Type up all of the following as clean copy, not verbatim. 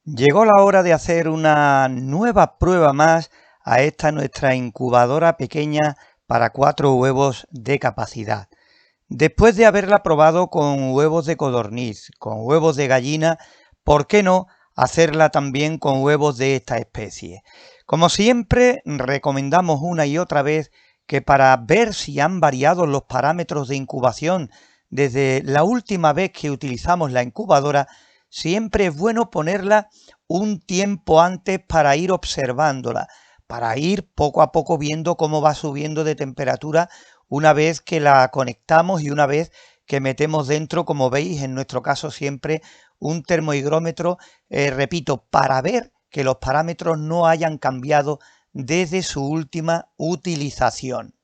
Llegó la hora de hacer una nueva prueba más a esta nuestra incubadora pequeña para 4 huevos de capacidad. Después de haberla probado con huevos de codorniz, con huevos de gallina, ¿por qué no hacerla también con huevos de esta especie? Como siempre, recomendamos una y otra vez que para ver si han variado los parámetros de incubación desde la última vez que utilizamos la incubadora, siempre es bueno ponerla un tiempo antes para ir observándola, para ir poco a poco viendo cómo va subiendo de temperatura una vez que la conectamos y una vez que metemos dentro, como veis, en nuestro caso siempre un termohigrómetro, repito, para ver que los parámetros no hayan cambiado desde su última utilización.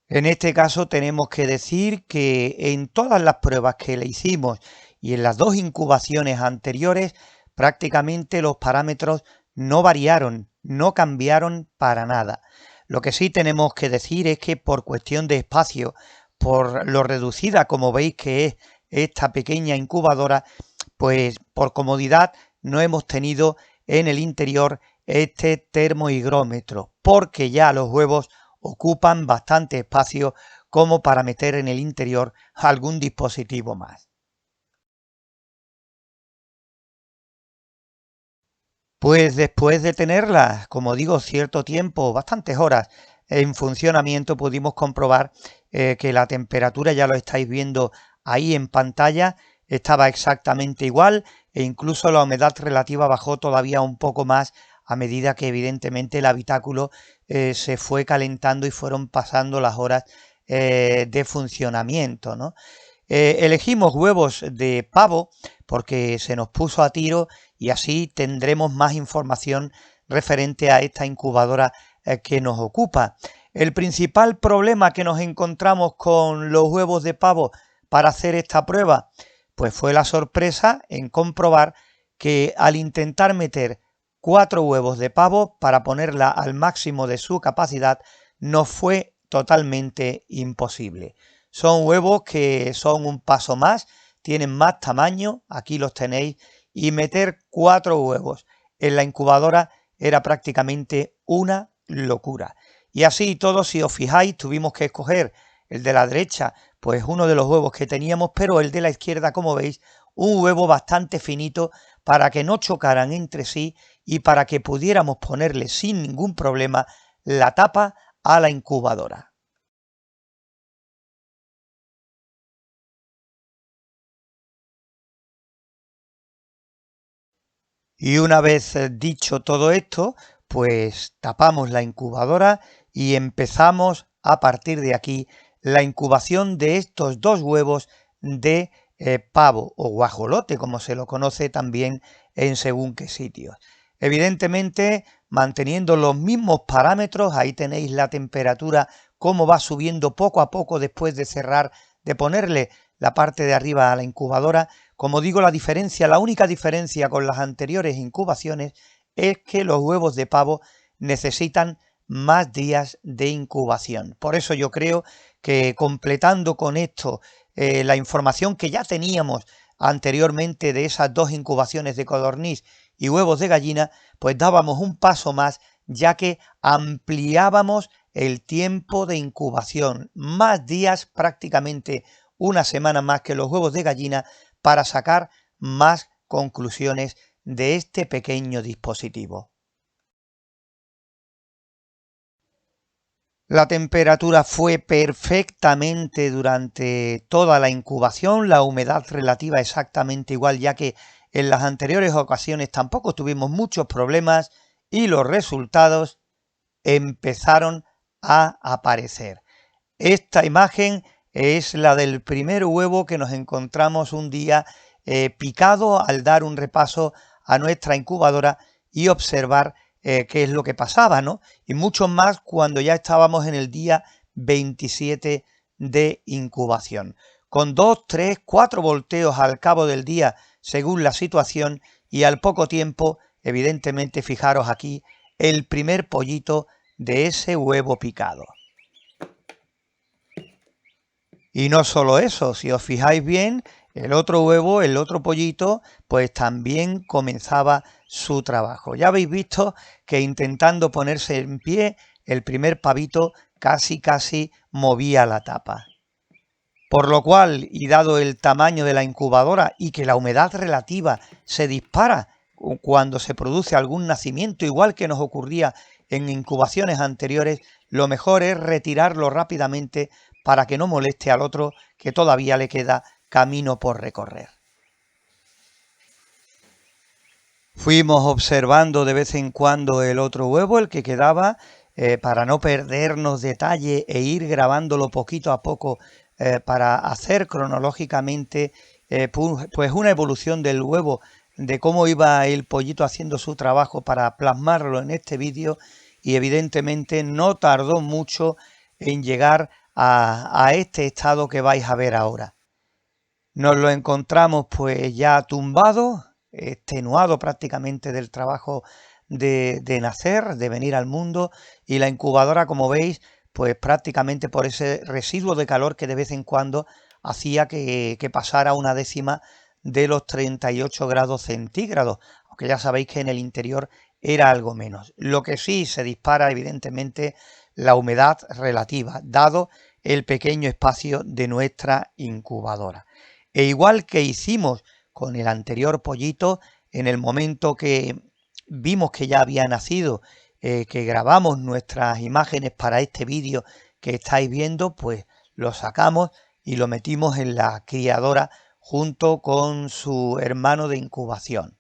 En este caso tenemos que decir que en todas las pruebas que le hicimos y en las dos incubaciones anteriores, prácticamente los parámetros no variaron, no cambiaron para nada. Lo que sí tenemos que decir es que por cuestión de espacio, por lo reducida como veis que es esta pequeña incubadora, pues por comodidad no hemos tenido en el interior este termohigrómetro, porque ya los huevos ocupan bastante espacio como para meter en el interior algún dispositivo más. Pues después de tenerla, como digo, cierto tiempo, bastantes horas en funcionamiento, pudimos comprobar que la temperatura, ya lo estáis viendo ahí en pantalla, estaba exactamente igual e incluso la humedad relativa bajó todavía un poco más a medida que evidentemente el habitáculo se fue calentando y fueron pasando las horas de funcionamiento, ¿no? Elegimos huevos de pavo porque se nos puso a tiro y así tendremos más información referente a esta incubadora que nos ocupa. El principal problema que nos encontramos con los huevos de pavo para hacer esta prueba, pues fue la sorpresa en comprobar que al intentar meter 4 huevos de pavo para ponerla al máximo de su capacidad, nos fue totalmente imposible. Son huevos que son un paso más, tienen más tamaño, aquí los tenéis, y meter 4 huevos en la incubadora era prácticamente una locura. Y así todo, si os fijáis, tuvimos que escoger el de la derecha, pues uno de los huevos que teníamos, pero el de la izquierda, como veis, un huevo bastante finito para que no chocaran entre sí y para que pudiéramos ponerle sin ningún problema la tapa a la incubadora. Y una vez dicho todo esto, pues tapamos la incubadora y empezamos a partir de aquí la incubación de estos dos huevos de pavo o guajolote, como se lo conoce también en según qué sitios. Evidentemente, manteniendo los mismos parámetros, ahí tenéis la temperatura, cómo va subiendo poco a poco después de cerrar, de ponerle la parte de arriba a la incubadora. Como digo, la única diferencia con las anteriores incubaciones es que los huevos de pavo necesitan más días de incubación. Por eso yo creo que completando con esto la información que ya teníamos anteriormente de esas dos incubaciones de codorniz y huevos de gallina, pues dábamos un paso más, ya que ampliábamos el tiempo de incubación, más días, prácticamente una semana más que los huevos de gallina, para sacar más conclusiones de este pequeño dispositivo. La temperatura fue perfectamente durante toda la incubación, la humedad relativa exactamente igual, ya que en las anteriores ocasiones tampoco tuvimos muchos problemas y los resultados empezaron a aparecer. Esta imagen es la del primer huevo que nos encontramos un día picado al dar un repaso a nuestra incubadora y observar qué es lo que pasaba, ¿no? Y mucho más cuando ya estábamos en el día 27 de incubación, con 2, 3, 4 volteos al cabo del día según la situación y al poco tiempo, evidentemente, fijaros aquí, el primer pollito de ese huevo picado. Y no solo eso, si os fijáis bien, el otro huevo, el otro pollito, pues también comenzaba su trabajo. Ya habéis visto que intentando ponerse en pie, el primer pavito casi movía la tapa. Por lo cual, y dado el tamaño de la incubadora y que la humedad relativa se dispara cuando se produce algún nacimiento, igual que nos ocurría en incubaciones anteriores, lo mejor es retirarlo rápidamente para que no moleste al otro que todavía le queda camino por recorrer. Fuimos observando de vez en cuando el otro huevo, el que quedaba, para no perdernos detalle e ir grabándolo poquito a poco para hacer cronológicamente pues una evolución del huevo, de cómo iba el pollito haciendo su trabajo para plasmarlo en este vídeo, y evidentemente no tardó mucho en llegar a este estado que vais a ver ahora. Nos lo encontramos pues ya tumbado, extenuado prácticamente del trabajo de nacer, de venir al mundo, y la incubadora, como veis, pues prácticamente por ese residuo de calor que de vez en cuando hacía que pasara una décima de los 38 grados centígrados, aunque ya sabéis que en el interior era algo menos. Lo que sí se dispara evidentemente la humedad relativa, dado el pequeño espacio de nuestra incubadora. E igual que hicimos con el anterior pollito, en el momento que vimos que ya había nacido, que grabamos nuestras imágenes para este vídeo que estáis viendo, pues lo sacamos y lo metimos en la criadora junto con su hermano de incubación.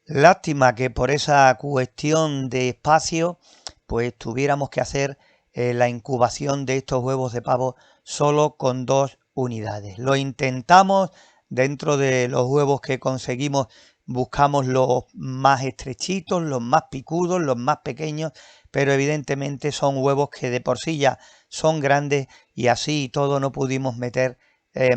Lástima que por esa cuestión de espacio, pues tuviéramos que hacer la incubación de estos huevos de pavo solo con 2 unidades. Lo intentamos, dentro de los huevos que conseguimos buscamos los más estrechitos, los más picudos, los más pequeños, pero evidentemente son huevos que de por sí ya son grandes, y así y todo no pudimos meter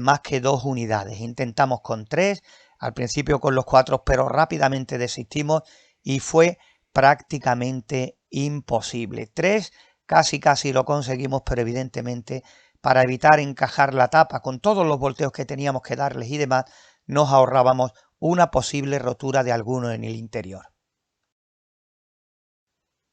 más que 2 unidades. Intentamos con 3, al principio con los 4, pero rápidamente desistimos y fue prácticamente imposible. 3 casi lo conseguimos, pero evidentemente para evitar encajar la tapa con todos los volteos que teníamos que darles y demás, nos ahorrábamos una posible rotura de alguno en el interior.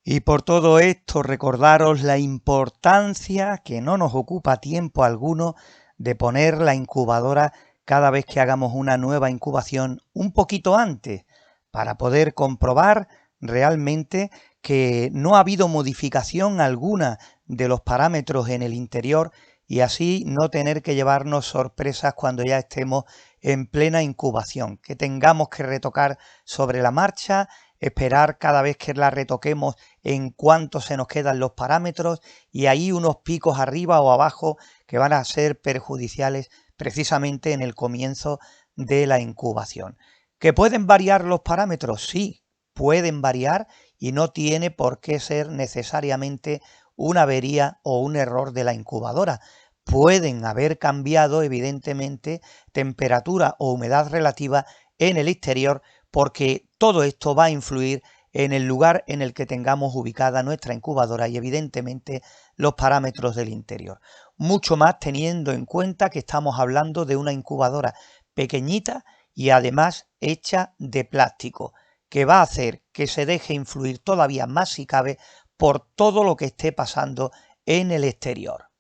Y por todo esto, recordaros la importancia, que no nos ocupa tiempo alguno, de poner la incubadora cada vez que hagamos una nueva incubación un poquito antes, para poder comprobar realmente que no ha habido modificación alguna de los parámetros en el interior, y así no tener que llevarnos sorpresas cuando ya estemos en plena incubación, que tengamos que retocar sobre la marcha, esperar cada vez que la retoquemos en cuánto se nos quedan los parámetros, y ahí unos picos arriba o abajo que van a ser perjudiciales precisamente en el comienzo de la incubación. ¿Que pueden variar los parámetros? Sí, pueden variar, y no tiene por qué ser necesariamente una avería o un error de la incubadora. Pueden haber cambiado evidentemente temperatura o humedad relativa en el exterior, porque todo esto va a influir en el lugar en el que tengamos ubicada nuestra incubadora y evidentemente los parámetros del interior. Mucho más teniendo en cuenta que estamos hablando de una incubadora pequeñita y además hecha de plástico, que va a hacer que se deje influir todavía más si cabe por todo lo que esté pasando en el exterior.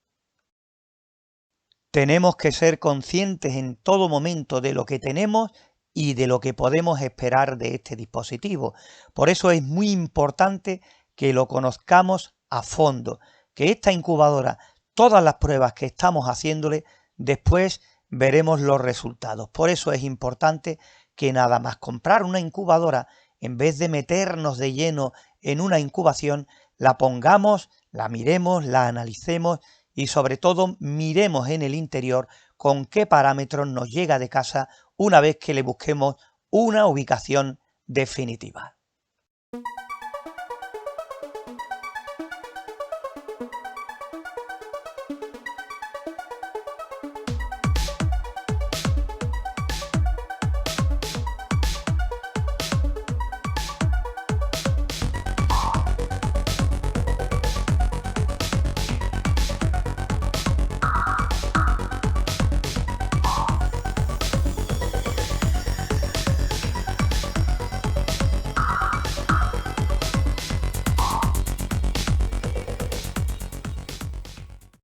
Tenemos que ser conscientes en todo momento de lo que tenemos y de lo que podemos esperar de este dispositivo. Por eso es muy importante que lo conozcamos a fondo, que esta incubadora, todas las pruebas que estamos haciéndole, después veremos los resultados. Por eso es importante que nada más comprar una incubadora, en vez de meternos de lleno en una incubación, la pongamos, la miremos, la analicemos y sobre todo miremos en el interior con qué parámetros nos llega de casa una vez que le busquemos una ubicación definitiva.